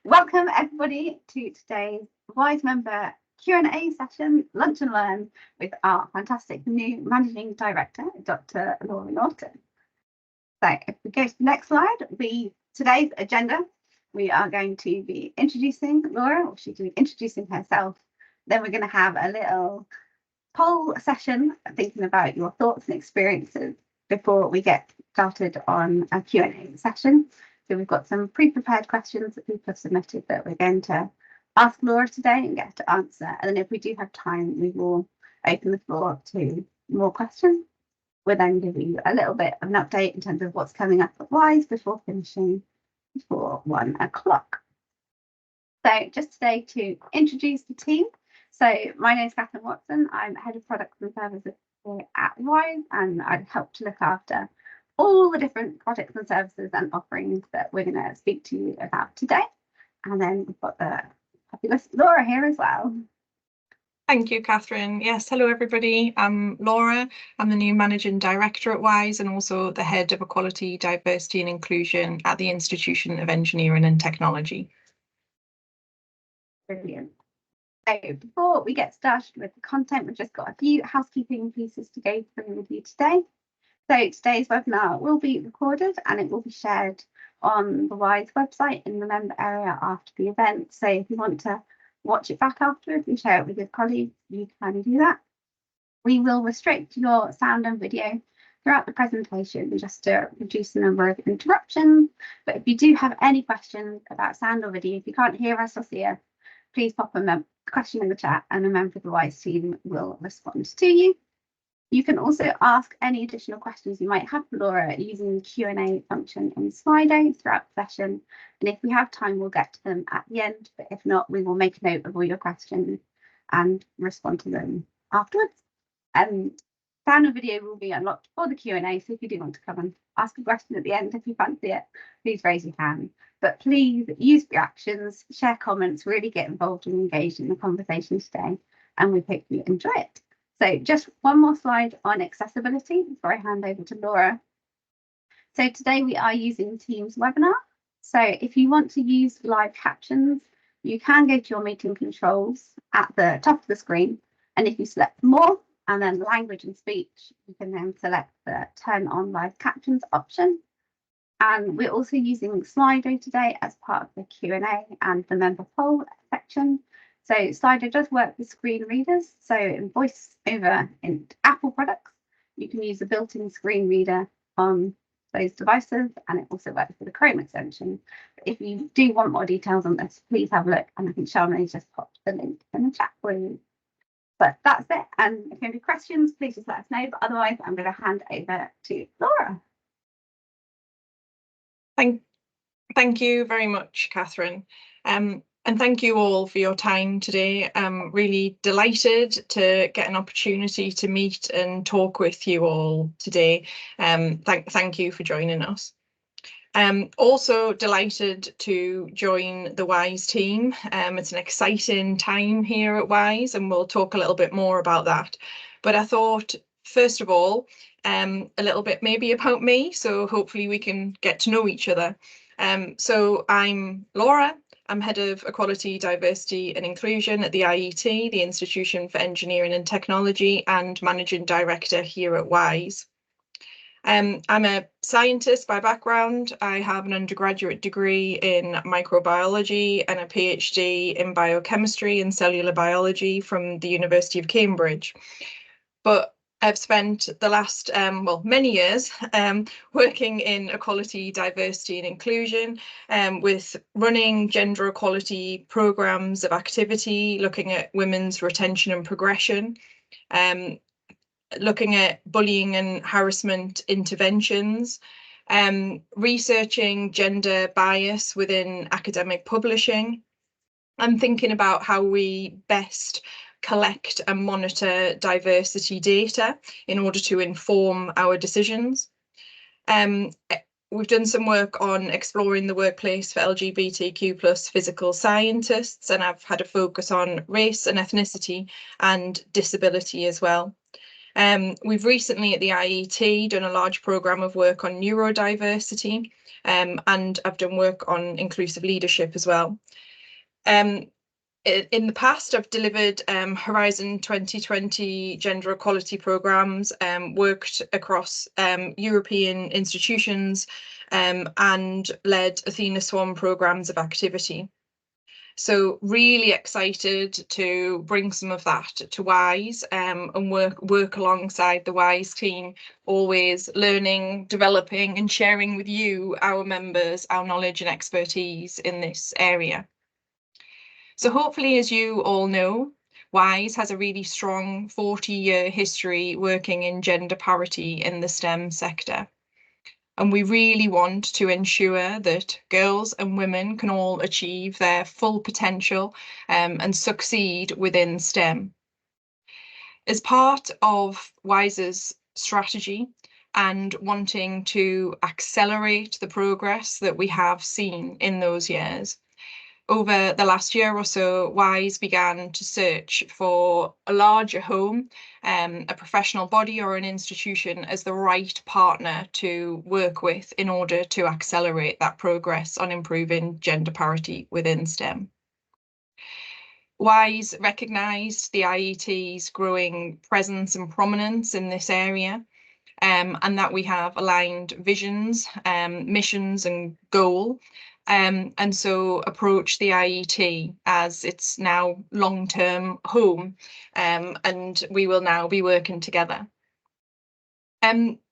Welcome everybody to today's WISE member Q&A session, Lunch and Learn, with our fantastic new Managing Director, Dr. Laura Norton. So if we go to the next slide, today's agenda, we are going to be introducing Laura, or she's going to be introducing herself. Then we're going to have a little poll session, thinking about your thoughts and experiences before we get started on a Q&A session. So we've got some pre-prepared questions that people have submitted that we're going to ask Laura today and get to answer. And then if we do have time, we will open the floor to more questions. We'll then give you a little bit of an update in terms of what's coming up at WISE before finishing before 1 o'clock. So just today to introduce the team. So my name is Catherine Watson. I'm Head of Products and Services here at WISE, and I help to look after all the different products and services and offerings that we're going to speak to you about today. And then we've got the fabulous Laura here as well. Thank you, Catherine. Yes, hello everybody. I'm Laura. I'm the new Managing Director at WISE and also the Head of Equality, Diversity and Inclusion at the Institution of Engineering and Technology. Brilliant. So before we get started with the content, we've just got a few housekeeping pieces to go through with you today. So today's webinar will be recorded and it will be shared on the WISE website in the member area after the event. So if you want to watch it back afterwards and share it with your colleagues, you can do that. We will restrict your sound and video throughout the presentation just to reduce the number of interruptions. But if you do have any questions about sound or video, if you can't hear us or see us, please pop a question in the chat and a member of the WISE team will respond to you. You can also ask any additional questions you might have for Laura using the Q&A function in Slido throughout the session. And if we have time, we'll get to them at the end. But if not, we will make a note of all your questions and respond to them afterwards. Sound and video will be unlocked for the Q&A. So if you do want to come and ask a question at the end, if you fancy it, please raise your hand. But please use reactions, share comments, really get involved and engaged in the conversation today. And we hope you enjoy it. So just one more slide on accessibility before I hand over to Laura. So today we are using Teams webinar. So if you want to use live captions, you can go to your meeting controls at the top of the screen. And if you select more and then language and speech, you can then select the turn on live captions option. And we're also using Slido today as part of the Q&A and the member poll section. So Slido does work with screen readers. So in VoiceOver in Apple products, you can use a built-in screen reader on those devices, and it also works with the Chrome extension. But if you do want more details on this, please have a look. And I think Charmaine just popped the link in the chat for you. But that's it. And if you have any questions, please just let us know. But otherwise, I'm going to hand over to Laura. Thank you very much, Catherine. And thank you all for your time today. I'm really delighted to get an opportunity to meet and talk with you all today. Thank you for joining us. Also delighted to join the WISE team. It's an exciting time here at WISE and we'll talk a little bit more about that. But I thought, first of all, a little bit maybe about me, so hopefully we can get to know each other. So I'm Laura. I'm Head of Equality, Diversity and Inclusion at the IET, the Institution for Engineering and Technology, and Managing Director here at WISE. I'm a scientist by background. I have an undergraduate degree in microbiology and a PhD in biochemistry and cellular biology from the University of Cambridge. But I've spent the last, many years working in equality, diversity and inclusion with running gender equality programmes of activity, looking at women's retention and progression, looking at bullying and harassment interventions, researching gender bias within academic publishing, and thinking about how we best collect and monitor diversity data in order to inform our decisions. We've done some work on exploring the workplace for LGBTQ+ physical scientists, and I've had a focus on race and ethnicity and disability as well. We've recently at the IET done a large programme of work on neurodiversity, and I've done work on inclusive leadership as well. In the past, I've delivered Horizon 2020 gender equality programmes, worked across European institutions, and led Athena Swan programmes of activity. So really excited to bring some of that to WISE, and work alongside the WISE team, always learning, developing and sharing with you, our members, our knowledge and expertise in this area. So hopefully, as you all know, WISE has a really strong 40-year history working in gender parity in the STEM sector. And we really want to ensure that girls and women can all achieve their full potential, and succeed within STEM. As part of WISE's strategy and wanting to accelerate the progress that we have seen in those years, over the last year or so, WISE began to search for a larger home, a professional body or an institution as the right partner to work with in order to accelerate that progress on improving gender parity within STEM. WISE recognised the IET's growing presence and prominence in this area, and that we have aligned visions, missions and goal, and so approach the IET as its now long-term home, and we will now be working together.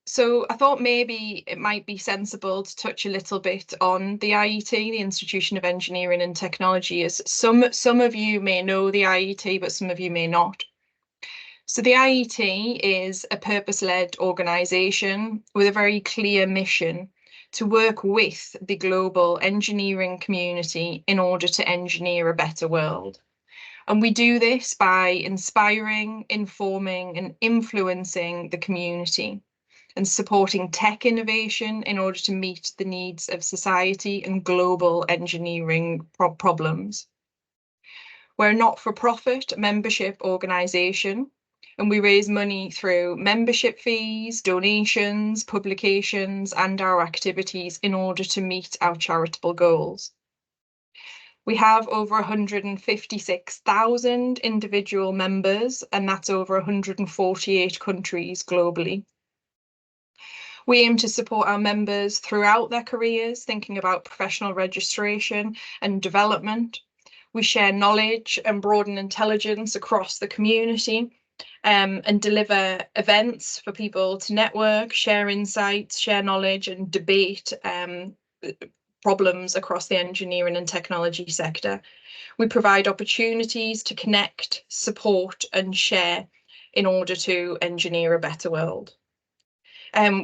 So I thought maybe it might be sensible to touch a little bit on the IET, the Institution of Engineering and Technology, as some of you may know the IET, but some of you may not. So the IET is a purpose-led organisation with a very clear mission to work with the global engineering community in order to engineer a better world. And we do this by inspiring, informing and influencing the community and supporting tech innovation in order to meet the needs of society and global engineering problems. We're a not-for-profit membership organisation, and we raise money through membership fees, donations, publications, and our activities in order to meet our charitable goals. We have over 156,000 individual members, and that's over 148 countries globally. We aim to support our members throughout their careers, thinking about professional registration and development. We share knowledge and broaden intelligence across the community, and deliver events for people to network, share insights, share knowledge and debate problems across the engineering and technology sector. We provide opportunities to connect, support and share in order to engineer a better world.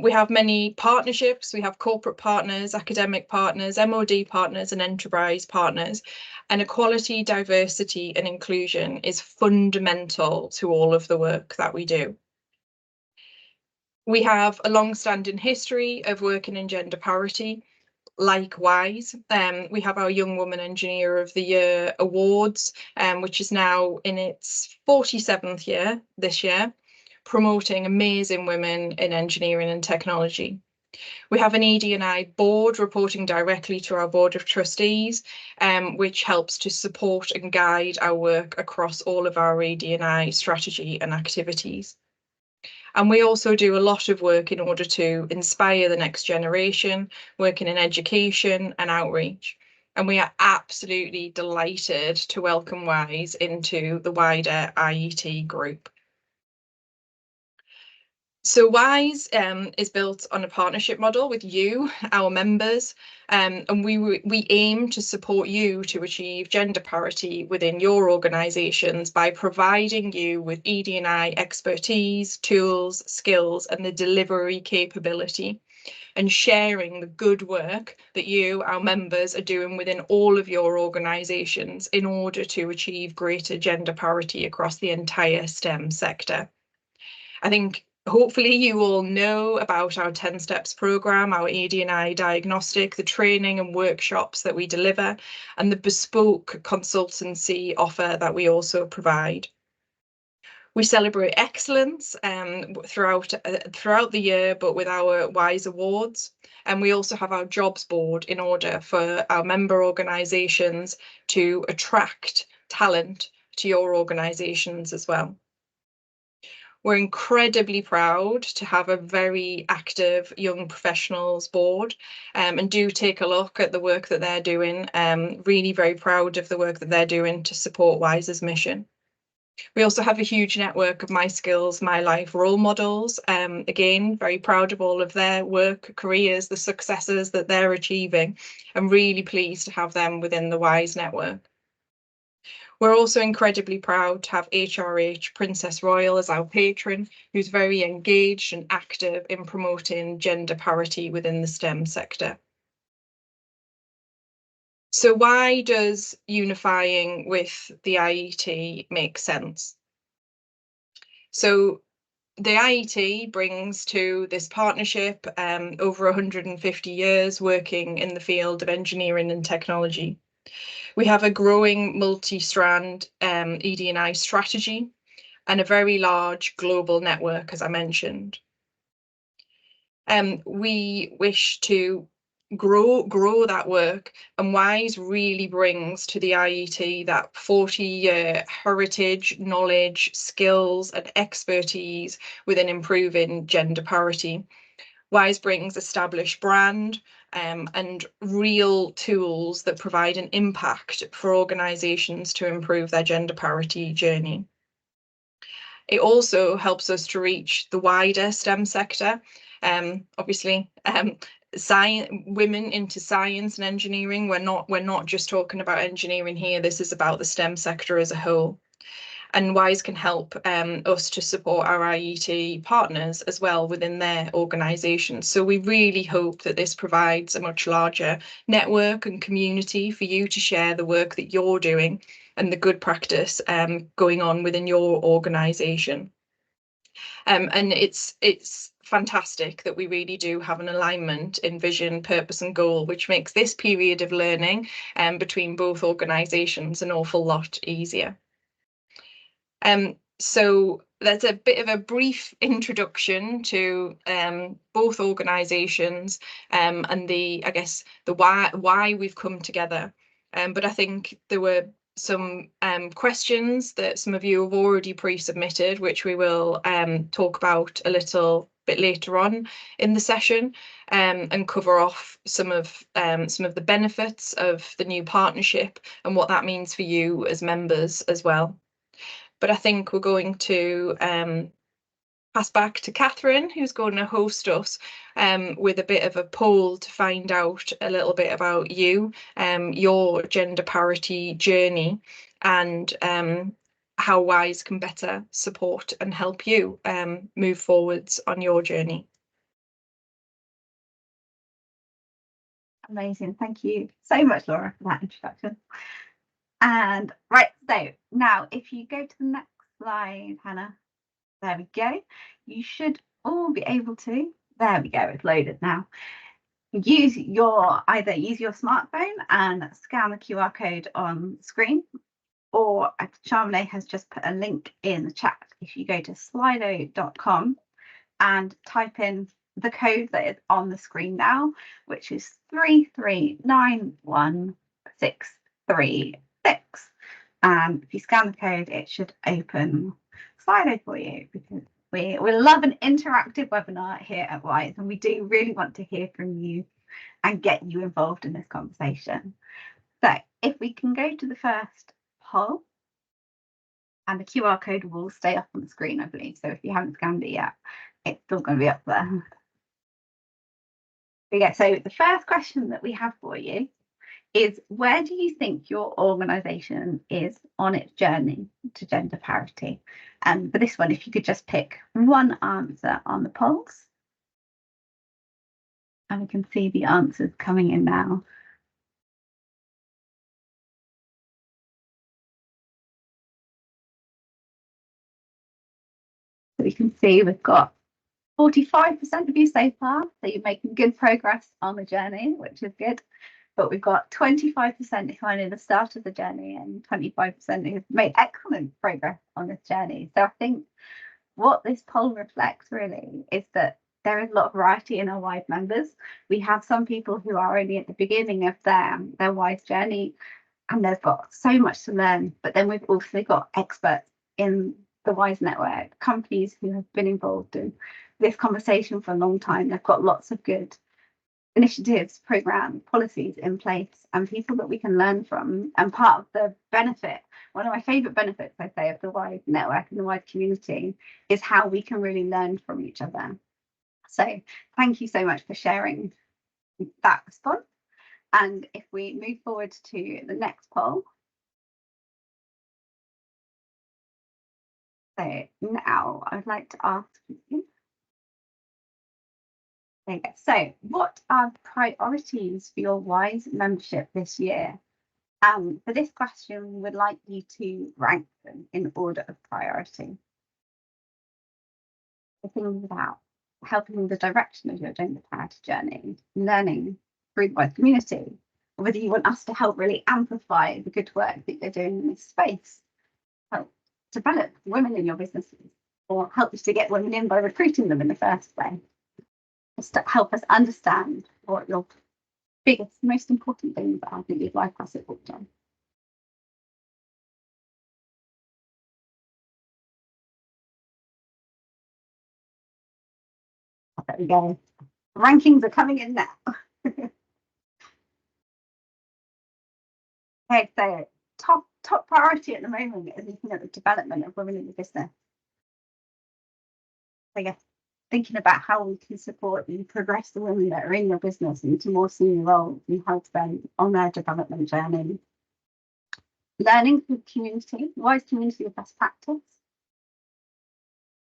We have many partnerships. We have corporate partners, academic partners, MOD partners and enterprise partners. And equality, diversity and inclusion is fundamental to all of the work that we do. We have a long-standing history of working in gender parity. Likewise, we have our Young Woman Engineer of the Year Awards, which is now in its 47th year this year, promoting amazing women in engineering and technology. We have an ED&I board reporting directly to our board of trustees, which helps to support and guide our work across all of our ED&I strategy and activities. And we also do a lot of work in order to inspire the next generation, working in education and outreach. And we are absolutely delighted to welcome WISE into the wider IET group. So WISE is built on a partnership model with you, our members, and we aim to support you to achieve gender parity within your organisations by providing you with ED&I expertise, tools, skills and the delivery capability, and sharing the good work that you, our members, are doing within all of your organisations in order to achieve greater gender parity across the entire STEM sector. I think hopefully you all know about our 10 Steps programme, our ED&I diagnostic, the training and workshops that we deliver, and the bespoke consultancy offer that we also provide. We celebrate excellence throughout the year, but with our WISE Awards. And we also have our jobs board in order for our member organisations to attract talent to your organisations as well. We're incredibly proud to have a very active young professionals board, and do take a look at the work that they're doing. Really very proud of the work that they're doing to support WISE's mission. We also have a huge network of My Skills, My Life role models. Again, very proud of all of their work, careers, the successes that they're achieving, and really pleased to have them within the WISE network. We're also incredibly proud to have HRH Princess Royal as our patron, who's very engaged and active in promoting gender parity within the STEM sector. So why does unifying with the IET make sense? So the IET brings to this partnership over 150 years working in the field of engineering and technology. We have a growing multi-strand ED&I strategy and a very large global network, as I mentioned. We wish to grow that work, and WISE really brings to the IET that 40-year heritage, knowledge, skills and expertise within improving gender parity. WISE brings established brand and real tools that provide an impact for organisations to improve their gender parity journey. It also helps us to reach the wider STEM sector. Obviously, women into science and engineering. We're not just talking about engineering here. This is about the STEM sector as a whole. And WISE can help us to support our IET partners as well within their organisations. So we really hope that this provides a much larger network and community for you to share the work that you're doing and the good practice going on within your organisation. And it's fantastic that we really do have an alignment in vision, purpose and goal, which makes this period of learning between both organisations an awful lot easier. So that's a bit of a brief introduction to both organisations and I guess the why we've come together. But I think there were some questions that some of you have already pre-submitted, which we will talk about a little bit later on in the session, and cover off some of the benefits of the new partnership and what that means for you as members as well. But I think we're going to pass back to Catherine, who's going to host us with a bit of a poll to find out a little bit about you, your gender parity journey, and how WISE can better support and help you move forwards on your journey. Amazing. Thank you so much, Laura, for that introduction. And right, so now if you go to the next slide, Hannah, there we go. You should all be able to, there we go, it's loaded now. Use your smartphone and scan the QR code on the screen, or Charmaine has just put a link in the chat. If you go to slido.com and type in the code that is on the screen now, which is 3391636. And if you scan the code, it should open Slido for you, because we love an interactive webinar here at WISE, and we do really want to hear from you and get you involved in this conversation. So if we can go to the first poll, and the QR code will stay up on the screen, I believe. So if you haven't scanned it yet, it's still going to be up there. Okay, so the first question that we have for you is, where do you think your organisation is on its journey to gender parity? And for this one, if you could just pick one answer on the polls. And we can see the answers coming in now. So we can see we've got 45% of you so far, so you're making good progress on the journey, which is good. but we've got 25% who are near the start of the journey and 25% who've made excellent progress on this journey. So I think what this poll reflects really is that there is a lot of variety in our WISE members. We have some people who are only at the beginning of their WISE journey and they've got so much to learn, but then we've also got experts in the WISE network, companies who have been involved in this conversation for a long time. They've got lots of good initiatives, programs, policies in place, and people that we can learn from. And part of the benefit, one of my favourite benefits, I say, of the WISE network and the WISE community is how we can really learn from each other. So thank you so much for sharing that response. And if we move forward to the next poll. So now I would like to ask you. There you go. So what are the priorities for your WISE membership this year? For this question, we would like you to rank them in order of priority. The things about helping in the direction of your gender parity journey, learning through the WISE community, or whether you want us to help really amplify the good work that you're doing in this space, help develop women in your businesses, or help you to get women in by recruiting them in the first place. Just to help us understand what your biggest, most important things are that you'd like us to work on. There we go. Rankings are coming in now. Okay, so top priority at the moment is looking at the development of women in the business. I guess thinking about how we can support and progress the women that are in your business into more senior roles and help them on their development journey. Learning through the community, WISE community of best practice.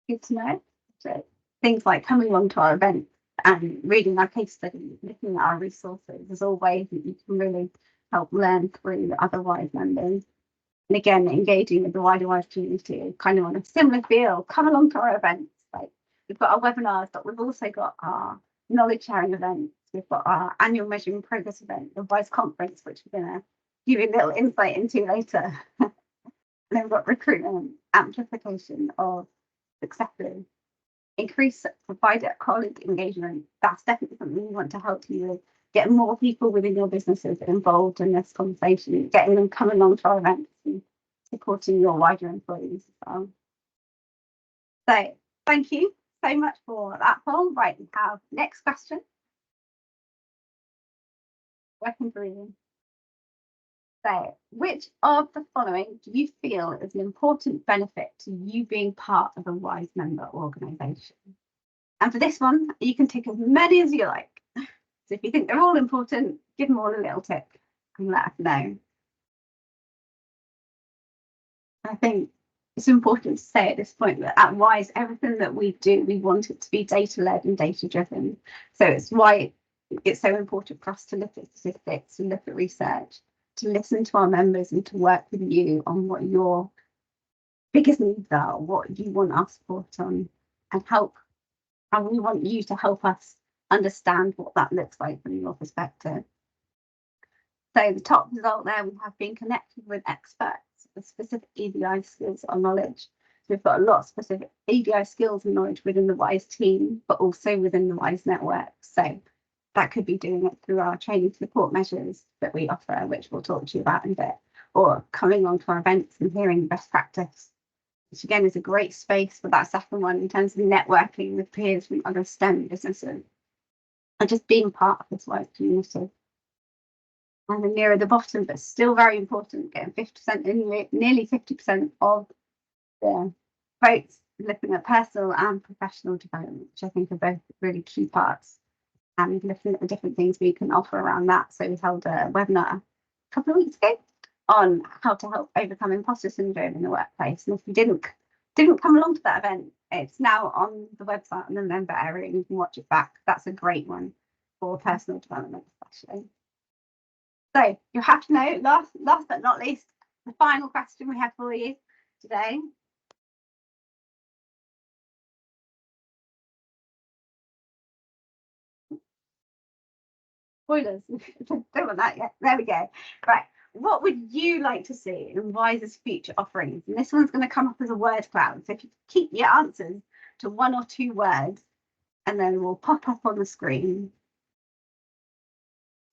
Good to know. So things like coming along to our events and reading our case studies, looking at our resources, there's all ways that you can really help learn through other WISE members. And again, engaging with the wider WISE community, kind of on a similar feel, come along to our events. Like we've got our webinars, but we've also got our knowledge sharing events. We've got our annual measuring progress event, the WISE conference, which we're going to give you a little insight into later. And then we've got recruitment, amplification of successes, increase provider colleague engagement. That's definitely something we want to help you with. Get more people within your businesses involved in this conversation, getting them coming along to our events and supporting your wider employees as well. So thank you so much for that poll. Right, we have next question. Working through. So which of the following do you feel is an important benefit to you being part of a WISE member organisation? And for this one, you can tick as many as you like. So if you think they're all important, give them all a little tick and let us know. I think it's important to say at this point that at WISE, everything that we do, we want it to be data-led and data-driven. So it's why it's so important for us to look at statistics, to look at research, to listen to our members and to work with you on what your biggest needs are, what you want our support on, and help. And we want you to help us understand what that looks like from your perspective. So the top result there, we have been connected with experts with specific EDI skills or knowledge. So we've got a lot of specific EDI skills and knowledge within the WISE team, but also within the WISE network. So that could be doing it through our training support measures that we offer, which we'll talk to you about in a bit, or coming along to our events and hearing best practice, which again is a great space for that second one in terms of networking with peers from other STEM businesses and just being part of this WISE community. And then nearer the bottom, but still very important, getting 50% in, nearly 50% of the votes looking at personal and professional development, which I think are both really key parts, and looking at the different things we can offer around that. So we held a webinar a couple of weeks ago on how to help overcome imposter syndrome in the workplace. And if you didn't come along to that event, it's now on the website in the member area and you can watch it back. That's a great one for personal development, especially. So you have to know, last but not least, the final question we have for you today. Spoilers. Don't want that yet. There we go. Right. What would you like to see in Wise's future offerings? And this one's going to come up as a word cloud. So if you keep your answers to 1 or 2 words, and then we'll pop up on the screen.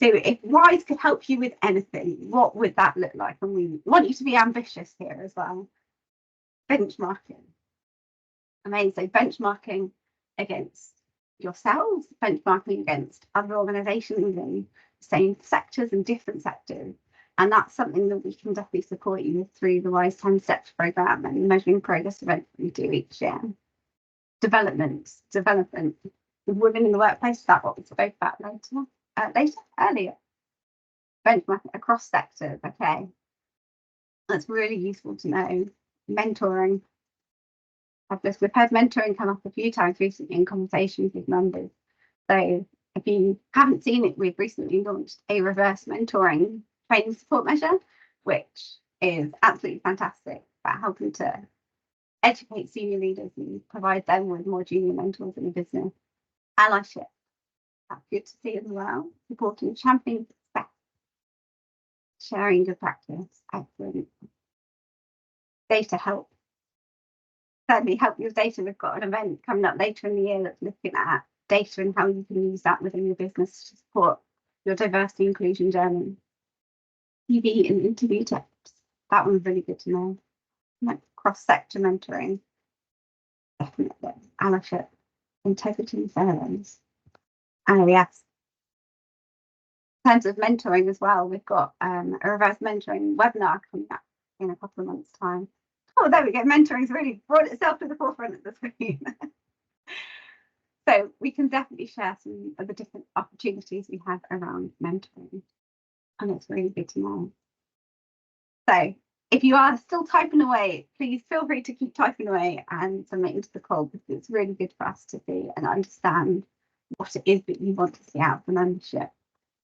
So if Wise could help you with anything, what would that look like? And we want you to be ambitious here as well. Benchmarking. Amazing. So benchmarking against yourselves, benchmarking against other organisations in the same sectors and different sectors. And that's something that we can definitely support you with through the Wise 10 Steps programme and measuring progress events we do each year. Development, women in the workplace, that's what we spoke about earlier. Benchmarking across sectors, okay. That's really useful to know. Mentoring. We've had mentoring come up a few times recently in conversations with members. So if you haven't seen it, we've recently launched a reverse mentoring training support measure, which is absolutely fantastic about helping to educate senior leaders and provide them with more junior mentors in the business. Allyship, that's good to see as well. Supporting championing success, sharing good practice, excellent. Data help. Certainly help your data. We've got an event coming up later in the year that's looking at data and how you can use that within your business to support your diversity inclusion journey. CV and interview tips. That one's really good to know. Like cross-sector mentoring. Definitely. Allyship. Integrity and fairness. Oh, yes. In terms of mentoring as well, we've got a reverse mentoring webinar coming up in a couple of months' time. Oh, there we go. Mentoring's really brought itself to the forefront of the screen. So we can definitely share some of the different opportunities we have around mentoring. And it's really good to know. So if you are still typing away, please feel free to keep typing away and submit into the call, because it's really good for us to see and understand what it is that you want to see out of the membership.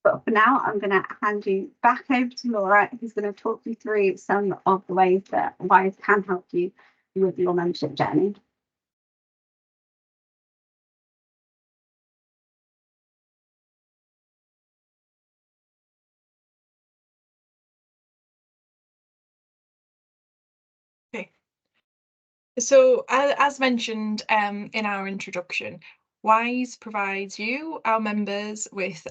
But for now, I'm going to hand you back over to Laura, who's going to talk you through some of the ways that Wise can help you with your membership journey. Okay. So as mentioned in our introduction, Wise provides you, our members, with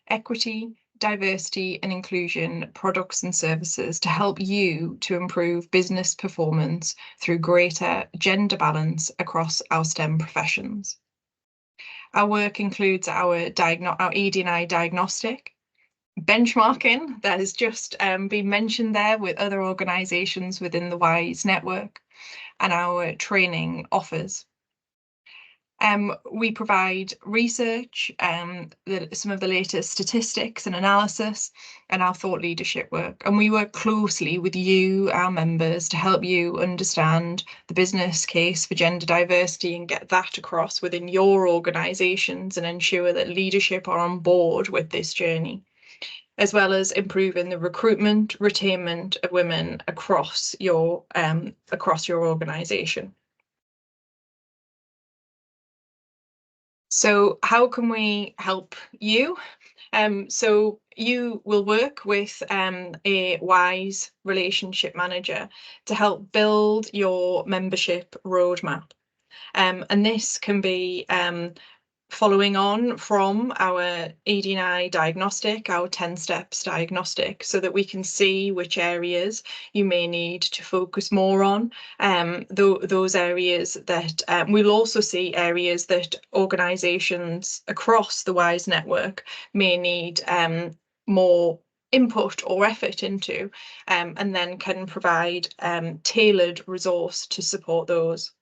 equity, diversity and inclusion products and services to help you to improve business performance through greater gender balance across our STEM professions. Our work includes our ED&I diagnostic, benchmarking that has just been mentioned there with other organisations within the WISE network, and our training offers. We provide research, some of the latest statistics and analysis, and our thought leadership work. And we work closely with you, our members, to help you understand the business case for gender diversity and get that across within your organisations and ensure that leadership are on board with this journey, as well as improving the recruitment, retainment of women across your organisation. So how can we help you? So you will work with a WISE relationship manager to help build your membership roadmap. And this can be following on from our ED&I diagnostic, our 10 steps diagnostic, so that we can see which areas you may need to focus more on. Those areas that we'll also see areas that organisations across the WISE network may need more input or effort into, and then can provide tailored resource to support those.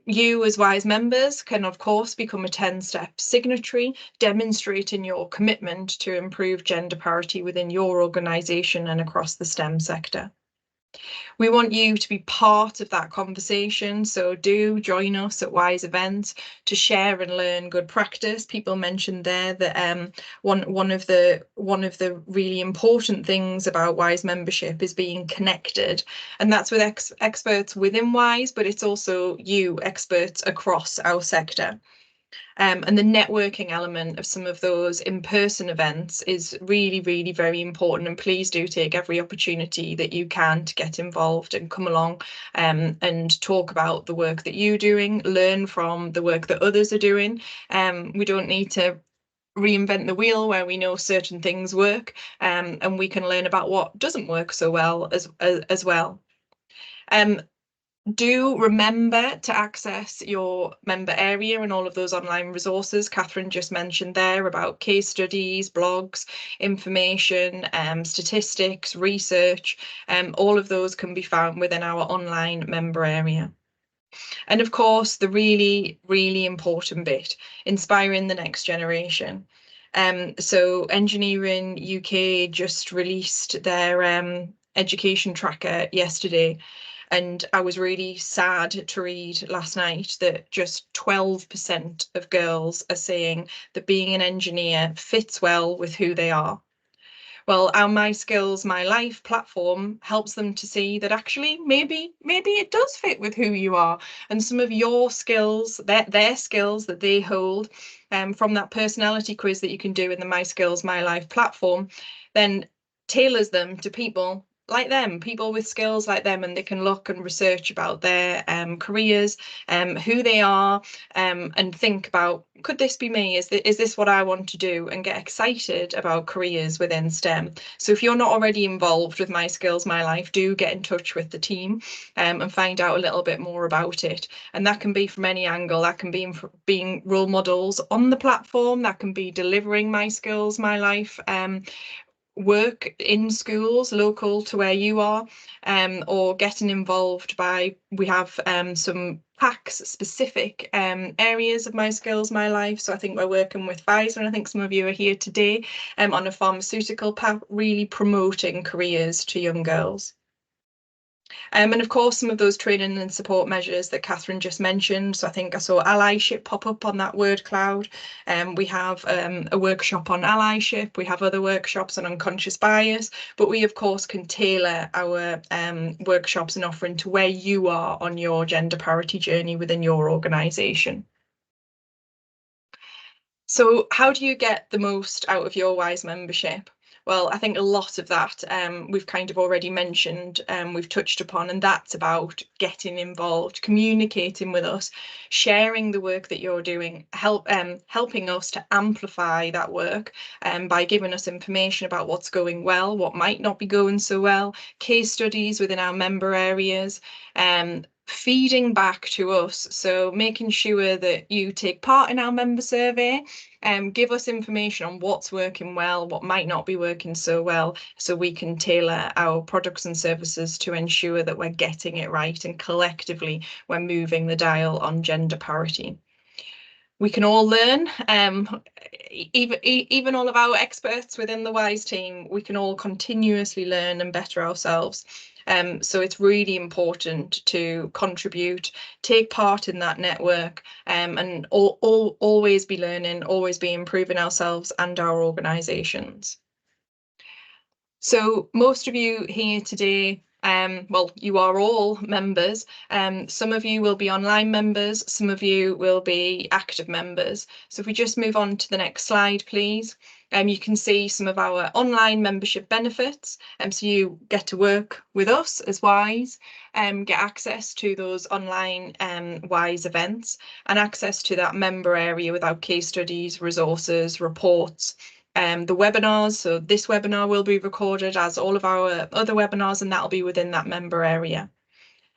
You as WISE members can, of course, become a 10-step signatory, demonstrating your commitment to improve gender parity within your organisation and across the STEM sector. We want you to be part of that conversation, so do join us at WISE events to share and learn good practice. People mentioned there that one of the really important things about WISE membership is being connected, and that's with experts within WISE, but it's also you, experts across our sector. And the networking element of some of those in-person events is really, really very important. And please do take every opportunity that you can to get involved and come along and talk about the work that you're doing, learn from the work that others are doing. We don't need to reinvent the wheel where we know certain things work, and we can learn about what doesn't work so well as well. Do remember to access your member area and all of those online resources Catherine just mentioned there about case studies, blogs, information, statistics, research. All of those can be found within our online member area. And of course, the really, really important bit, inspiring the next generation. So Engineering UK just released their education tracker yesterday. And I was really sad to read last night that just 12% of girls are saying that being an engineer fits well with who they are. Well, our My Skills, My Life platform helps them to see that actually maybe it does fit with who you are, and some of your skills, their skills that they hold from that personality quiz that you can do in the My Skills, My Life platform, then tailors them to people like them, people with skills like them, and they can look and research about their careers, who they are, and think about, could this be me? Is this what I want to do? And get excited about careers within STEM. So if you're not already involved with My Skills, My Life, do get in touch with the team and find out a little bit more about it. And that can be from any angle. That can be being role models on the platform. That can be delivering My Skills, My Life work in schools local to where you are, or getting involved by, we have some packs specific areas of My Skills, My Life. So I think we're working with Pfizer, and I think some of you are here today on a pharmaceutical pack, really promoting careers to young girls. And of course, some of those training and support measures that Catherine just mentioned. So I think I saw allyship pop up on that word cloud. We have a workshop on allyship. We have other workshops on unconscious bias, but we of course can tailor our workshops and offering to where you are on your gender parity journey within your organisation. So how do you get the most out of your WISE membership? Well, I think a lot of that we've kind of already mentioned, we've touched upon, and that's about getting involved, communicating with us, sharing the work that you're doing, helping us to amplify that work by giving us information about what's going well, what might not be going so well, case studies within our member areas, feeding back to us. So making sure that you take part in our member survey and give us information on what's working well, what might not be working so well, so we can tailor our products and services to ensure that we're getting it right and collectively we're moving the dial on gender parity. We can all learn, even all of our experts within the WISE team, we can all continuously learn and better ourselves. So it's really important to contribute, take part in that network, and always be learning, always be improving ourselves and our organisations. So most of you here today, well, you are all members. Some of you will be online members, some of you will be active members. So if we just move on to the next slide, please. You can see some of our online membership benefits. So you get to work with us as WISE, get access to those online WISE events, and access to that member area with our case studies, resources, reports. The webinars, so this webinar will be recorded as all of our other webinars, and that'll be within that member area.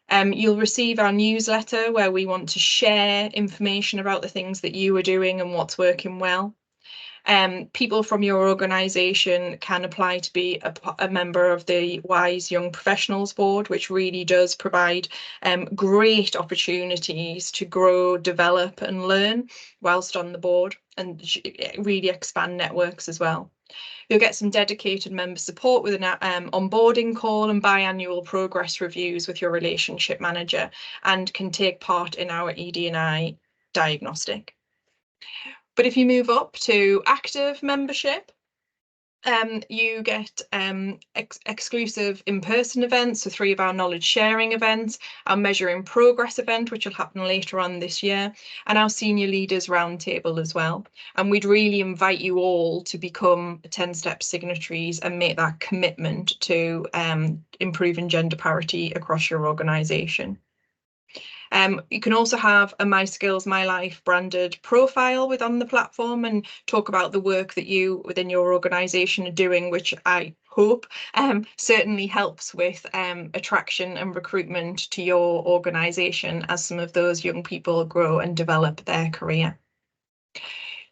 You'll receive our newsletter where we want to share information about the things that you are doing and what's working well. People from your organisation can apply to be a member of the WISE Young Professionals Board, which really does provide great opportunities to grow, develop and learn whilst on the board, and really expand networks as well. You'll get some dedicated member support with an onboarding call and biannual progress reviews with your relationship manager, and can take part in our ED&I diagnostic. But if you move up to active membership, you get exclusive in-person events, so 3 of our knowledge sharing events, our Measuring Progress event, which will happen later on this year, and our Senior Leaders Roundtable as well. And we'd really invite you all to become 10-step signatories and make that commitment to improving gender parity across your organisation. You can also have a My Skills, My Life branded profile within the platform and talk about the work that you within your organisation are doing, which I hope certainly helps with attraction and recruitment to your organisation as some of those young people grow and develop their career.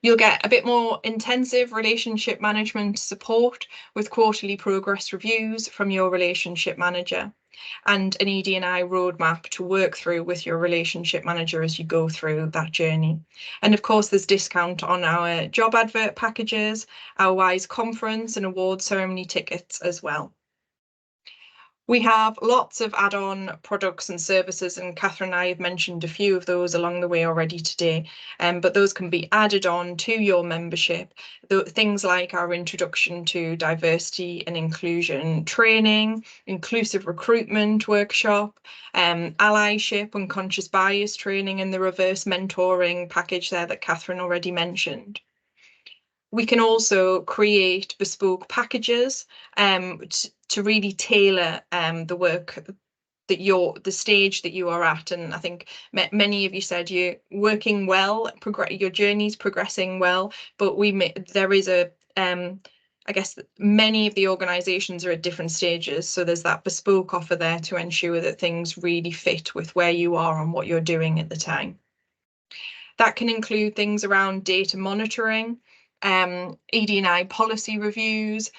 You'll get a bit more intensive relationship management support with quarterly progress reviews from your relationship manager and an ED&I roadmap to work through with your relationship manager as you go through that journey. And of course, there's discount on our job advert packages, our WISE conference and award ceremony tickets as well. We have lots of add-on products and services, and Catherine and I have mentioned a few of those along the way already today, but those can be added on to your membership. Things like our introduction to diversity and inclusion training, inclusive recruitment workshop, allyship, unconscious bias training, and the reverse mentoring package there that Catherine already mentioned. We can also create bespoke packages to really tailor the work that the stage that you are at. And I think many of you said you're working well, your journey's progressing well, but there is I guess many of the organisations are at different stages. So there's that bespoke offer there to ensure that things really fit with where you are and what you're doing at the time. That can include things around data monitoring, ED&I policy reviews,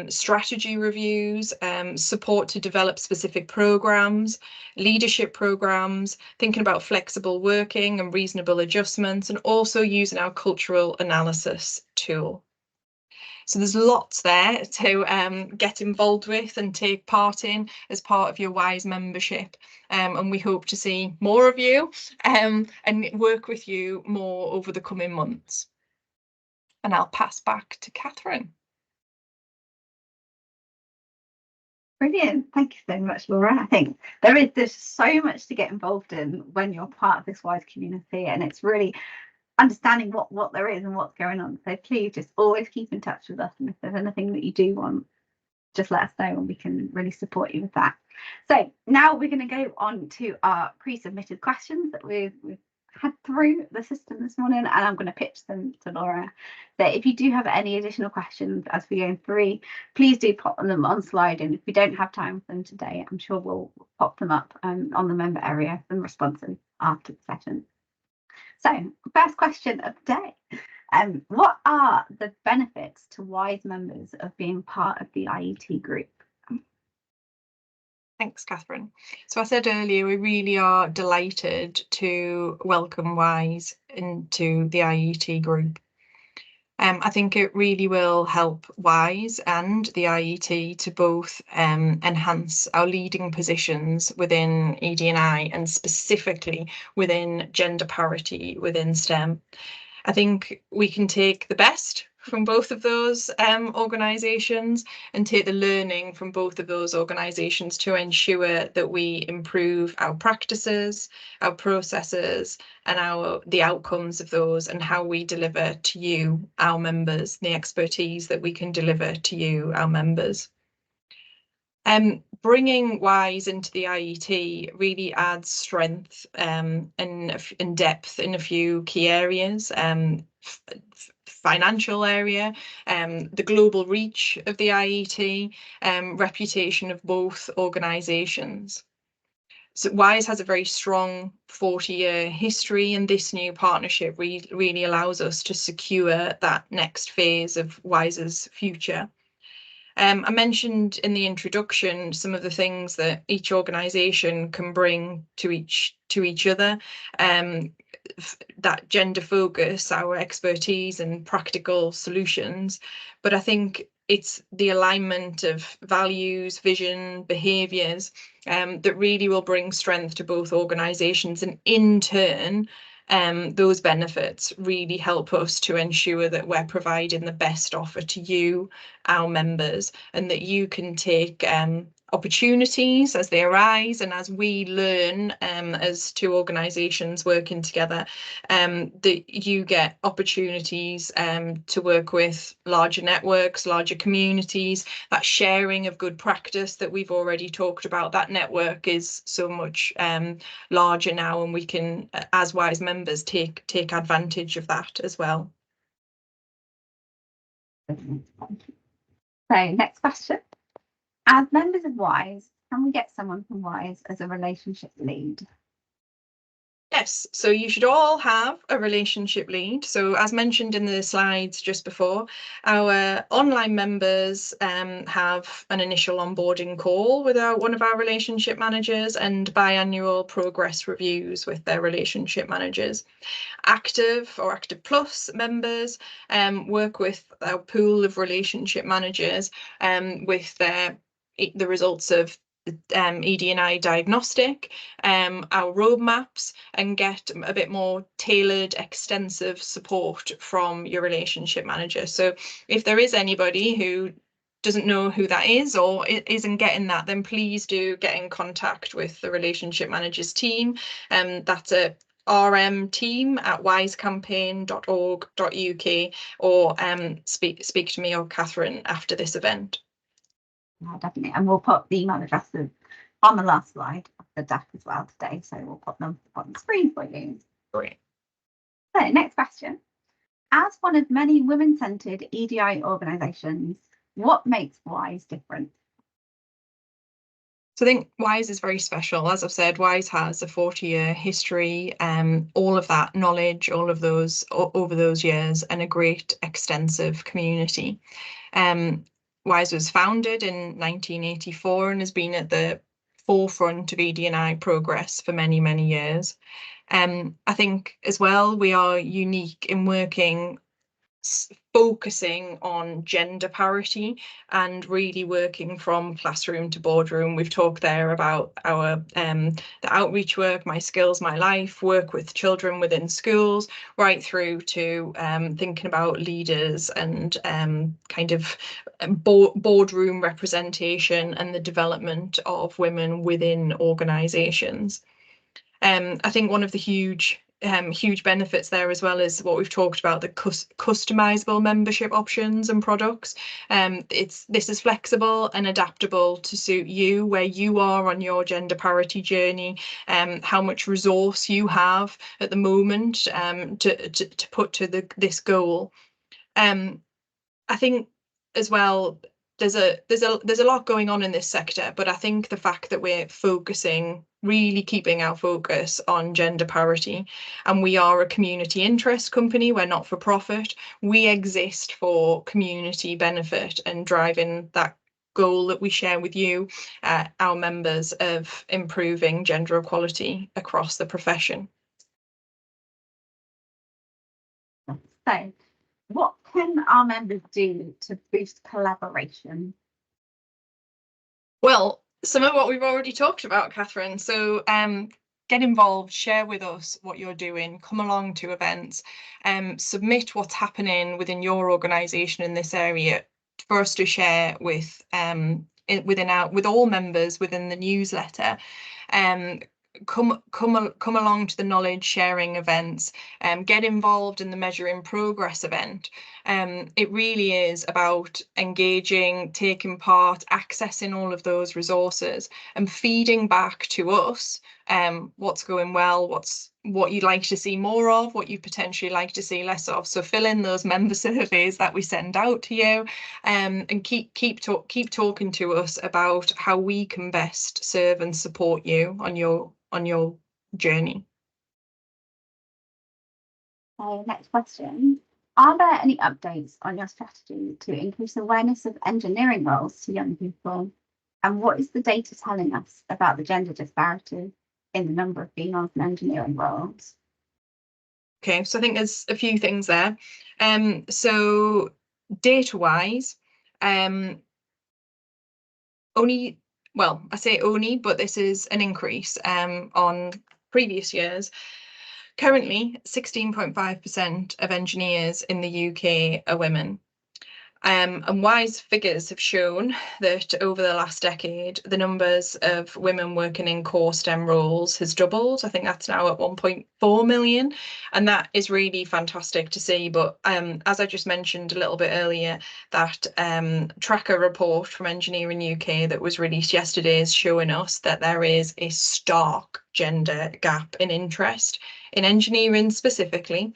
strategy reviews, support to develop specific programs, leadership programs, thinking about flexible working and reasonable adjustments, and also using our cultural analysis tool. So there's lots there to get involved with and take part in as part of your WISE membership. And we hope to see more of you and work with you more over the coming months. And I'll pass back to Catherine. Brilliant. Thank you so much, Laura. I think there's so much to get involved in when you're part of this WISE community, and it's really understanding what there is and what's going on. So please just always keep in touch with us, and if there's anything that you do want, just let us know and we can really support you with that. So now we're going to go on to our pre-submitted questions that we've had through the system this morning, and I'm going to pitch them to Laura. So if you do have any additional questions as we go through, please do pop them on slide, and if we don't have time for them today, I'm sure we'll pop them up on the member area and responses after the session. So first question of the day, what are the benefits to WISE members of being part of the IET group? Thanks, Catherine. So I said earlier, we really are delighted to welcome WISE into the IET group. I think it really will help WISE and the IET to both enhance our leading positions within ED&I and specifically within gender parity within STEM. I think we can take the best from both of those organisations and take the learning from both of those organisations to ensure that we improve our practices, our processes, and the outcomes of those, and how we deliver to you, our members, the expertise that we can deliver to you, our members. Bringing WISE into the IET really adds strength and depth in a few key areas. Financial area, the global reach of the IET, reputation of both organisations. So WISE has a very strong 40-year history, and this new partnership really allows us to secure that next phase of WISE's future. I mentioned in the introduction some of the things that each organisation can bring to each other. That gender focus, our expertise and practical solutions, but I think it's the alignment of values, vision, behaviours that really will bring strength to both organisations, and in turn those benefits really help us to ensure that we're providing the best offer to you, our members, and that you can take opportunities as they arise, and as we learn as two organisations working together, that you get opportunities to work with larger networks, larger communities. That sharing of good practice that we've already talked about, that network is so much larger now, and we can, as WISE members, take advantage of that as well. So next question. As members of WISE, can we get someone from WISE as a relationship lead? Yes, so you should all have a relationship lead. So as mentioned in the slides just before, our online members have an initial onboarding call with one of our relationship managers, and biannual progress reviews with their relationship managers. Active or Active Plus members work with our pool of relationship managers with the results of ED&I diagnostic, our roadmaps, and get a bit more tailored, extensive support from your relationship manager. So if there is anybody who doesn't know who that is or isn't getting that, then please do get in contact with the relationship managers team. That's a rmteam@wisecampaign.org.uk, or speak to me or Catherine after this event. Yeah, definitely. And we'll put the email addresses on the last slide of the deck as well today. So we'll put them on the screen for you. Great. So next question. As one of many women-centred EDI organisations, what makes WISE different? So I think WISE is very special. As I've said, WISE has a 40-year history, all of that knowledge, all of those over those years, and a great extensive community. WISE was founded in 1984 and has been at the forefront of ED&I progress for many, many years. I think as well, we are unique in focusing on gender parity and really working from classroom to boardroom. We've talked there about our the outreach work, My Skills, My Life, work with children within schools, right through to thinking about leaders and kind of boardroom representation and the development of women within organisations. I think one of the huge benefits there as well is what we've talked about, the customizable membership options and products. This is flexible and adaptable to suit you, where you are on your gender parity journey, how much resource you have at the moment to put to this goal. I think as well, there's a lot going on in this sector, but I think the fact that we're really keeping our focus on gender parity, and we are a community interest company, we're not for profit, we exist for community benefit and driving that goal that we share with you, our members, of improving gender equality across the profession. So what can our members do to boost collaboration? Well, some of what we've already talked about, Catherine. So get involved, share with us what you're doing, come along to events, submit what's happening within your organisation in this area for us to share with all members within the newsletter. Come along to the knowledge sharing events, get involved in the Measuring Progress event. It really is about engaging, taking part, accessing all of those resources and feeding back to us what's going well, what you'd like to see more of, what you potentially like to see less of. So fill in those member surveys that we send out to you, and keep talking to us about how we can best serve and support you on your journey. Next question. Are there any updates on your strategy to increase awareness of engineering roles to young people? And what is the data telling us about the gender disparity in the number of females in engineering roles? Okay, so I think there's a few things there. So data-wise, I say only, but this is an increase on previous years. Currently, 16.5% of engineers in the UK are women. And WISE figures have shown that over the last decade, the numbers of women working in core STEM roles has doubled. I think that's now at 1.4 million. And that is really fantastic to see. But as I just mentioned a little bit earlier, that tracker report from Engineering UK that was released yesterday is showing us that there is a stark gender gap in interest in engineering specifically.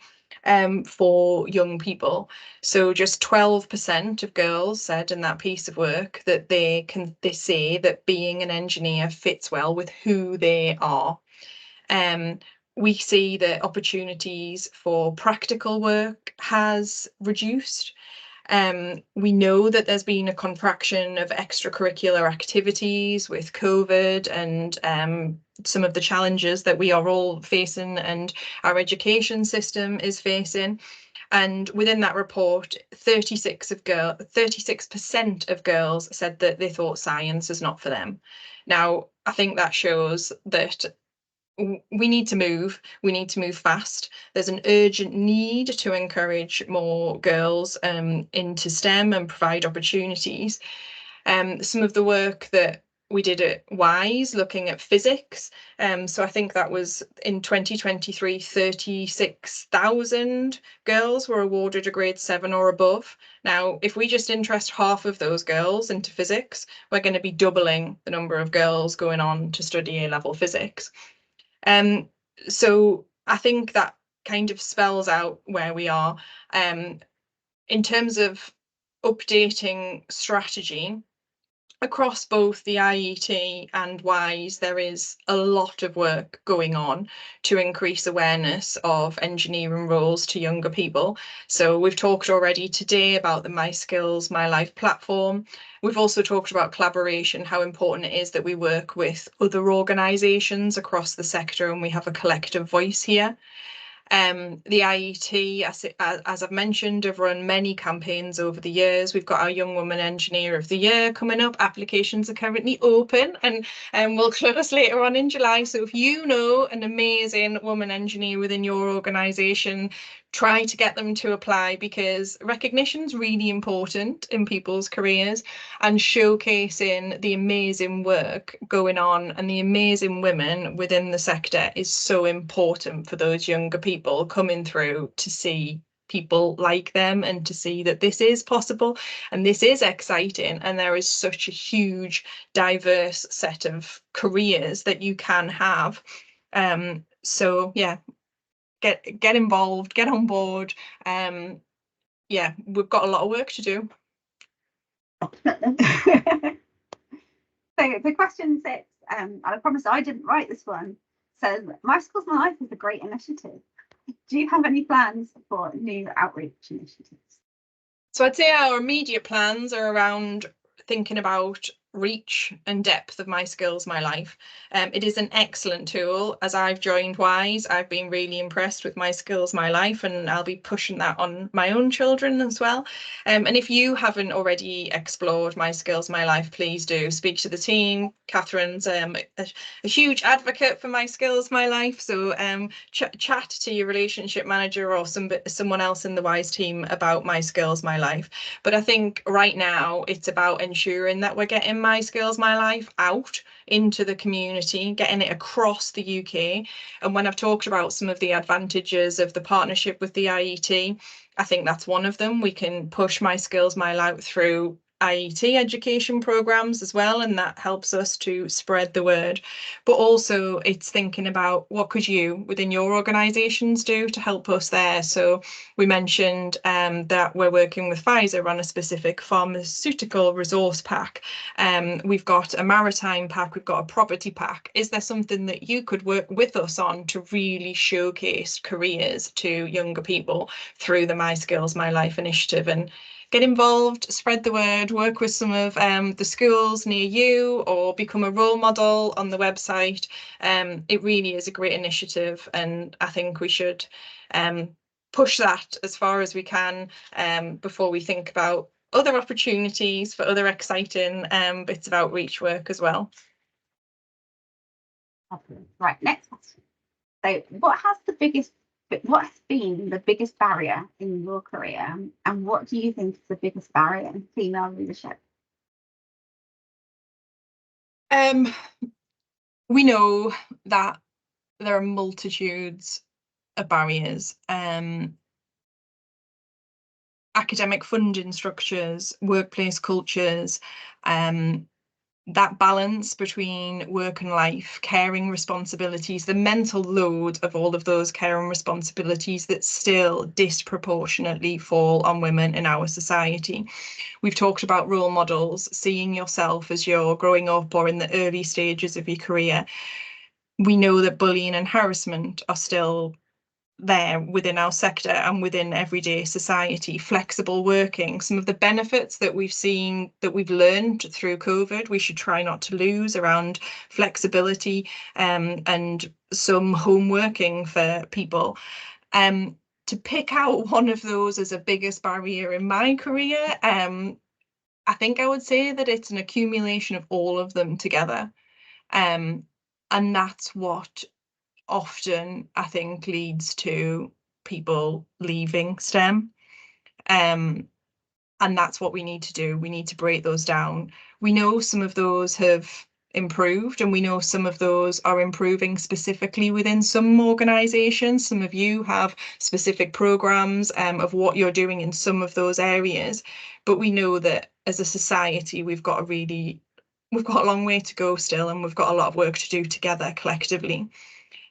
For young people. So just 12% of girls said in that piece of work that they say that being an engineer fits well with who they are. We see that opportunities for practical work has reduced. We know that there's been a contraction of extracurricular activities with COVID and some of the challenges that we are all facing and our education system is facing. And within that report, 36% of girls said that they thought science is not for them. Now, I think that shows that we need to move fast. There's an urgent need to encourage more girls into STEM and provide opportunities. Some of the work that we did at WISE looking at physics. So I think that was in 2023, 36,000 girls were awarded a grade 7 or above. Now, if we just interest half of those girls into physics, we're going to be doubling the number of girls going on to study A-level physics. So I think that kind of spells out where we are. In terms of updating strategy, across both the IET and WISE, there is a lot of work going on to increase awareness of engineering roles to younger people. So we've talked already today about the My Skills, My Life platform. We've also talked about collaboration, how important it is that we work with other organisations across the sector and we have a collective voice here. The IET, as I've mentioned, have run many campaigns over the years. We've got our Young Woman Engineer of the Year coming up. Applications are currently open and will close later on in July. So if you know an amazing woman engineer within your organisation, try to get them to apply, because recognition is really important in people's careers, and showcasing the amazing work going on and the amazing women within the sector is so important for those younger people coming through to see people like them and to see that this is possible and this is exciting and there is such a huge diverse set of careers that you can have. So yeah, get involved, get on board. Yeah, we've got a lot of work to do. So the question 6, and I promise I didn't write this one, says My Skills My Life is a great initiative. Do you have any plans for new outreach initiatives? So I'd say our immediate plans are around thinking about reach and depth of My Skills, My Life. It is an excellent tool. As I've joined WISE, I've been really impressed with My Skills, My Life, and I'll be pushing that on my own children as well. And if you haven't already explored My Skills, My Life, please do speak to the team. Catherine's a huge advocate for My Skills, My Life. So chat to your relationship manager or someone else in the WISE team about My Skills, My Life. But I think right now it's about ensuring that we're getting My Skills, My Life out into the community, getting it across the UK. And when I've talked about some of the advantages of the partnership with the IET, I think that's one of them. We can push My Skills, My Life through IET education programs as well, and that helps us to spread the word. But also it's thinking about what could you within your organisations do to help us there. So we mentioned that we're working with Pfizer on a specific pharmaceutical resource pack. We've got a maritime pack, we've got a property pack. Is there something that you could work with us on to really showcase careers to younger people through the My Skills, My Life initiative? And get involved, spread the word, work with some of the schools near you or become a role model on the website. It really is a great initiative and I think we should push that as far as we can before we think about other opportunities for other exciting bits of outreach work as well. Right, next question. So what has been the biggest barrier in your career, and what do you think is the biggest barrier in female leadership? We know that there are multitudes of barriers. Academic funding structures, workplace cultures, that balance between work and life, caring responsibilities, the mental load of all of those caring responsibilities that still disproportionately fall on women in our society. We've talked about role models, seeing yourself as you're growing up or in the early stages of your career. We know that bullying and harassment are still there within our sector and within everyday society. Flexible working, some of the benefits that we've seen, that we've learned through COVID, we should try not to lose around flexibility and some home working for people. To pick out one of those as a biggest barrier in my career, I think I would say that it's an accumulation of all of them together. And that's what often I think leads to people leaving STEM. And that's what we need to do. We need to break those down. We know some of those have improved, and we know some of those are improving specifically within some organisations. Some of you have specific programmes of what you're doing in some of those areas. But we know that as a society, we've got a long way to go still, and we've got a lot of work to do together collectively.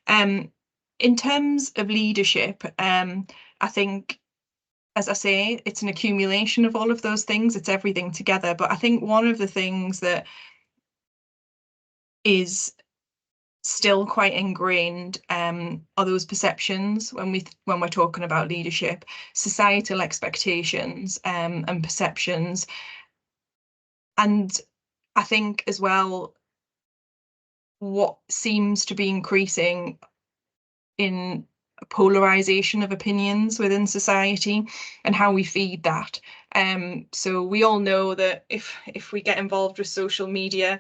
In terms of leadership, I think, as I say, it's an accumulation of all of those things. It's everything together. But I think one of the things that is still quite ingrained are those perceptions when we're talking about leadership, societal expectations and perceptions. And I think as well, what seems to be increasing in polarization of opinions within society and how we feed that. So we all know that if we get involved with social media,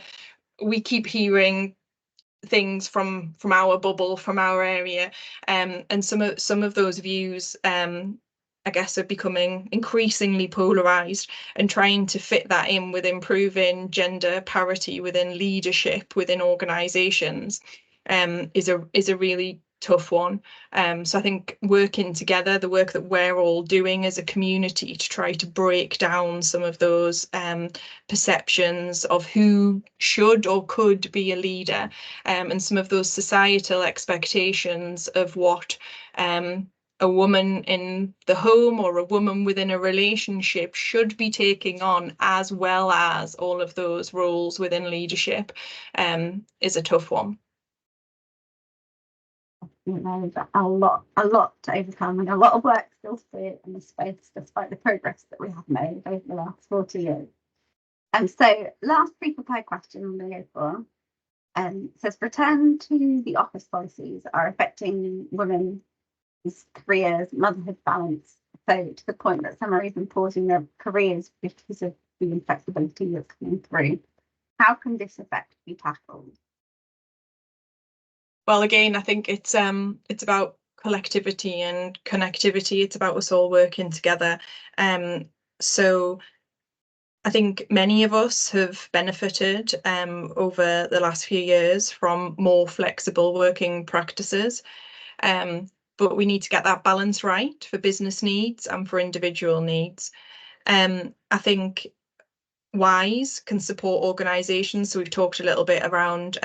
we keep hearing things from our bubble, from our area, and some of those views I guess are becoming increasingly polarized, and trying to fit that in with improving gender parity within leadership within organizations is a really tough one. So I think working together, the work that we're all doing as a community to try to break down some of those perceptions of who should or could be a leader, and some of those societal expectations of what a woman in the home or a woman within a relationship should be taking on, as well as all of those roles within leadership, is a tough one. There's a lot to overcome, and a lot of work still to do in this space, despite the progress that we have made over the last 40 years. And so, last pre-prepared question I'm going to go for says, return to the office policies are affecting women's careers, motherhood balance, so to the point that some are even pausing their careers because of the inflexibility that's coming through. How can this effect be tackled? Well, again, I think it's about collectivity and connectivity. It's about us all working together. So I think many of us have benefited over the last few years from more flexible working practices. But we need to get that balance right for business needs and for individual needs. I think WISE can support organisations. So we've talked a little bit around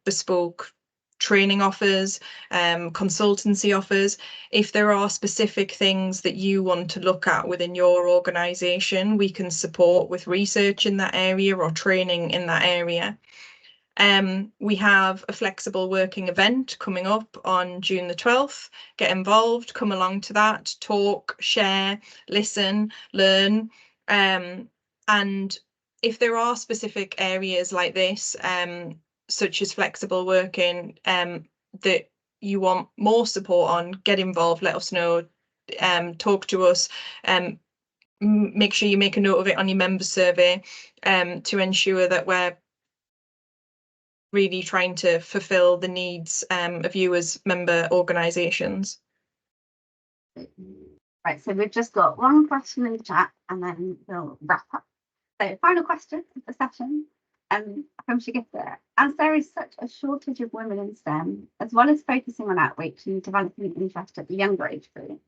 bespoke training offers, consultancy offers. If there are specific things that you want to look at within your organisation, we can support with research in that area or training in that area. We have a flexible working event coming up on June the 12th. Get involved, come along to that, talk, share, listen, learn. And if there are specific areas like this, such as flexible working, that you want more support on, get involved, let us know, talk to us, make sure you make a note of it on your member survey, to ensure that we're really trying to fulfill the needs of you as member organisations. Right, so we've just got one question in the chat and then we'll wrap up. So final question of the session from Shagitha. As there is such a shortage of women in STEM, as well as focusing on outreach and developing interest at the younger age group,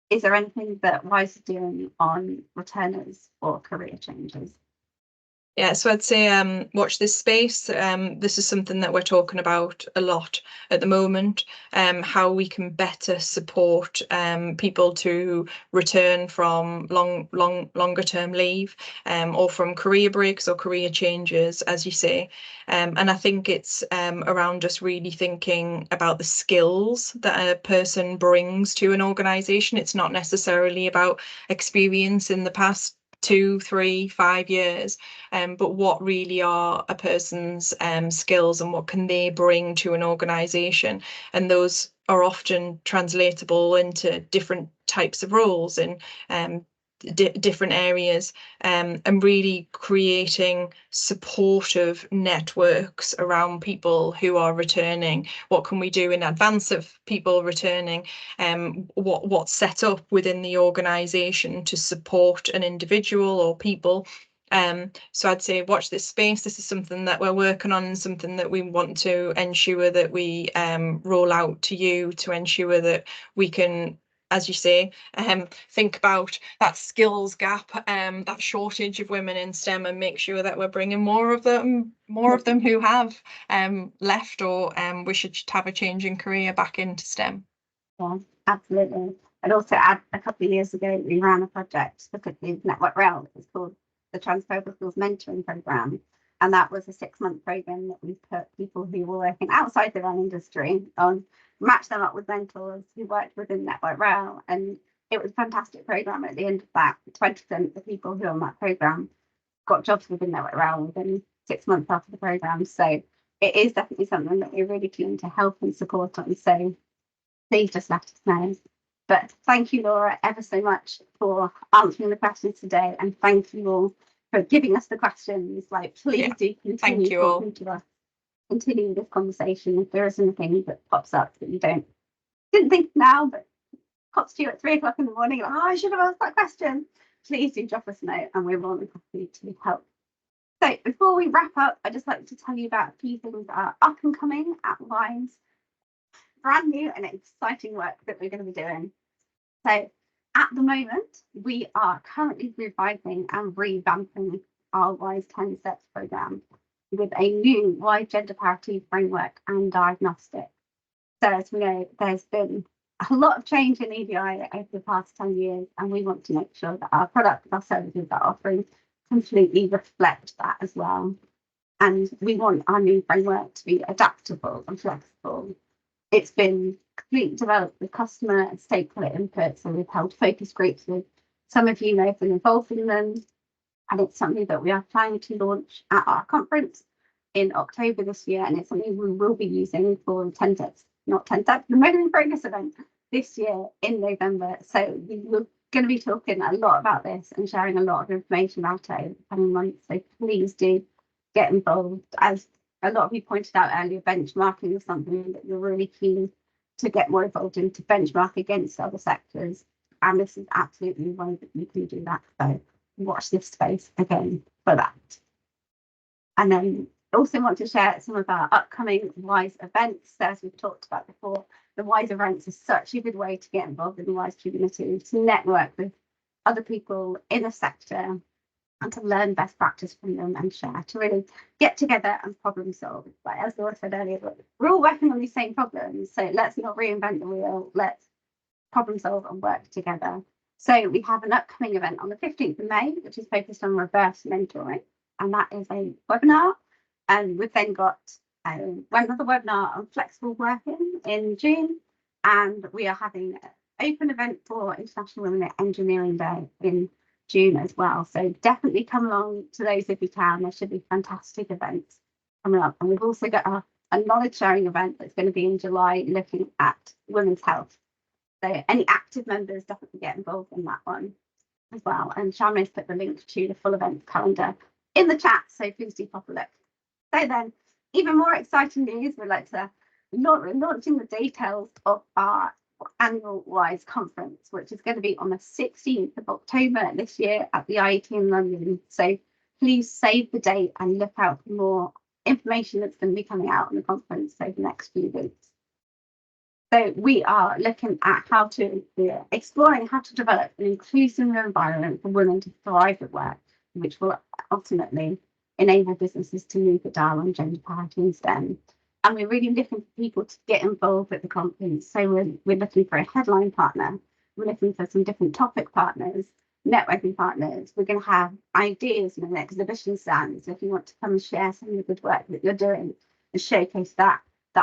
is there anything that WISE is doing on returners or career changes? Yeah, so I'd say watch this space. This is something that we're talking about a lot at the moment, how we can better support people to return from longer term leave or from career breaks or career changes, as you say. And I think it's around just really thinking about the skills that a person brings to an organisation. It's not necessarily about experience in the past 2, 3, 5 years, but what really are a person's skills and what can they bring to an organisation, and those are often translatable into different types of roles in different areas, and really creating supportive networks around people who are returning. What can we do in advance of people returning? What's set up within the organisation to support an individual or people? So I'd say watch this space. This is something that we're working on and something that we want to ensure that we roll out to you, to ensure that we can, as you say, think about that skills gap, that shortage of women in STEM, and make sure that we're bringing more of them who have left or wish to have a change in career back into STEM. Yeah, absolutely. I'd also add, a couple of years ago, we ran a project specifically with Network Rail. It was called the Transferable Skills Mentoring Programme. And that was a 6-month programme that we put people who were working outside their own industry on, match them up with mentors who worked within Network Rail. And it was a fantastic programme. At the end of that, 20% of the people who were on that programme got jobs within Network Rail within 6 months after the programme. So it is definitely something that we're really keen to help and support on. So please just let us know. But thank you, Laura, ever so much for answering the questions today, and thank you all for giving us the questions. Like, please do continue talking to us, continue this conversation. If there is anything that pops up that you didn't think now, but pops to you at 3 o'clock in the morning, like, oh, I should have asked that question, please do drop us a note, and we're more than happy to help. So before we wrap up, I'd just like to tell you about a few things that are up and coming at WISE. Brand new and exciting work that we're going to be doing. So at the moment, we are currently revising and revamping our WISE 10 Steps programme with a new WISE gender parity framework and diagnostic. So as we know, there's been a lot of change in EDI over the past 10 years, and we want to make sure that our products, our services that are offering completely reflect that as well. And we want our new framework to be adaptable and flexible. It's been completely developed with customer and stakeholder input, so we've held focus groups with some of you may have been involved in them, and it's something that we are planning to launch at our conference in October this year, and it's something we will be using for the 10 Steps, not 10 Steps, the Motoring Progress event this year in November. So we're going to be talking a lot about this and sharing a lot of information about it over the coming months, so please do get involved. As a lot of you pointed out earlier, benchmarking is something that you're really keen to get more involved in, to benchmark against other sectors. And this is absolutely one that you can do that. So watch this space again for that. And then I also want to share some of our upcoming WISE events. So as we've talked about before, the WISE events is such a good way to get involved in the WISE community, to network with other people in the sector, and to learn best practice from them and share, to really get together and problem solve. Like as Laura said earlier, we're all working on these same problems, so let's not reinvent the wheel, let's problem solve and work together. So we have an upcoming event on the 15th of May, which is focused on reverse mentoring, and that is a webinar. And we've then got another webinar on flexible working in June, and we are having an open event for International Women in Engineering Day in June as well. So definitely come along to those if you can. There should be fantastic events coming up. And we've also got a knowledge sharing event that's going to be in July looking at women's health. So any active members definitely get involved in that one as well. And Shamra's put the link to the full event calendar in the chat, so please do pop a look. So then even more exciting news, we'd like to launching the details of our annual WISE conference, which is going to be on the 16th of October this year at the IET in London. So please save the date and look out for more information that's going to be coming out on the conference over the next few weeks. So we are looking at exploring how to develop an inclusive environment for women to thrive at work, which will ultimately enable businesses to move the dial on gender parity and STEM. And we're really looking for people to get involved at the conference. So we're looking for a headline partner. We're looking for some different topic partners, networking partners. We're going to have ideas and an exhibition stand. So if you want to come and share some of the good work that you're doing and showcase that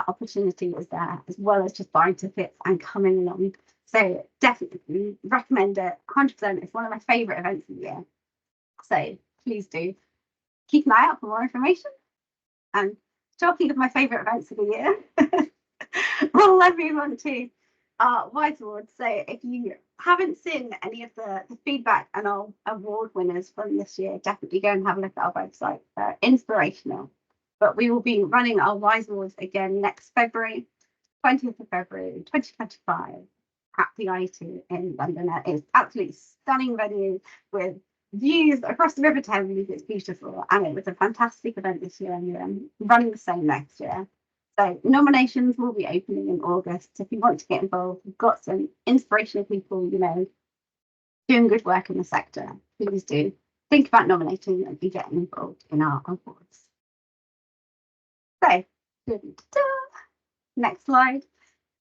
opportunity is there, as well as just buying tickets and coming along. So definitely recommend it 100%. It's one of my favourite events of the year. So please do keep an eye out for more information. And talking of my favourite events of the year, we'll move on to our WISE Awards. So if you haven't seen any of the feedback and our award winners from this year, definitely go and have a look at our website. They're inspirational. But we will be running our WISE Awards again next February, 20th of February, 2025, at the IET in London. It's absolutely stunning venue with views across the River Thames. It's beautiful, and it was a fantastic event this year, and we're running the same next year. So nominations will be opening in August. So if you want to get involved, we've got some inspirational people, doing good work in the sector. Please do think about nominating and be getting involved in our awards. So, next slide.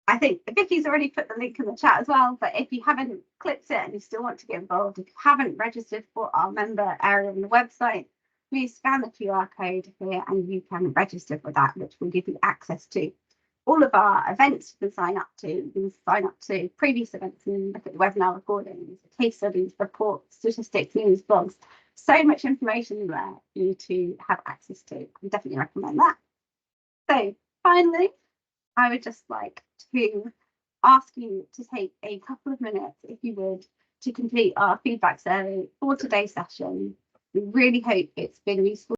I think Vicky's already put the link in the chat as well, but if you haven't clicked it and you still want to get involved, if you haven't registered for our member area on the website, please scan the QR code here and you can register for that, which will give you access to all of our events you can sign up to. You can sign up to previous events and look at the webinar recordings, case studies, reports, statistics, news, blogs. So much information there for you to have access to. I definitely recommend that. So finally, I would just like to ask you to take a couple of minutes, if you would, to complete our feedback survey for today's session. We really hope it's been useful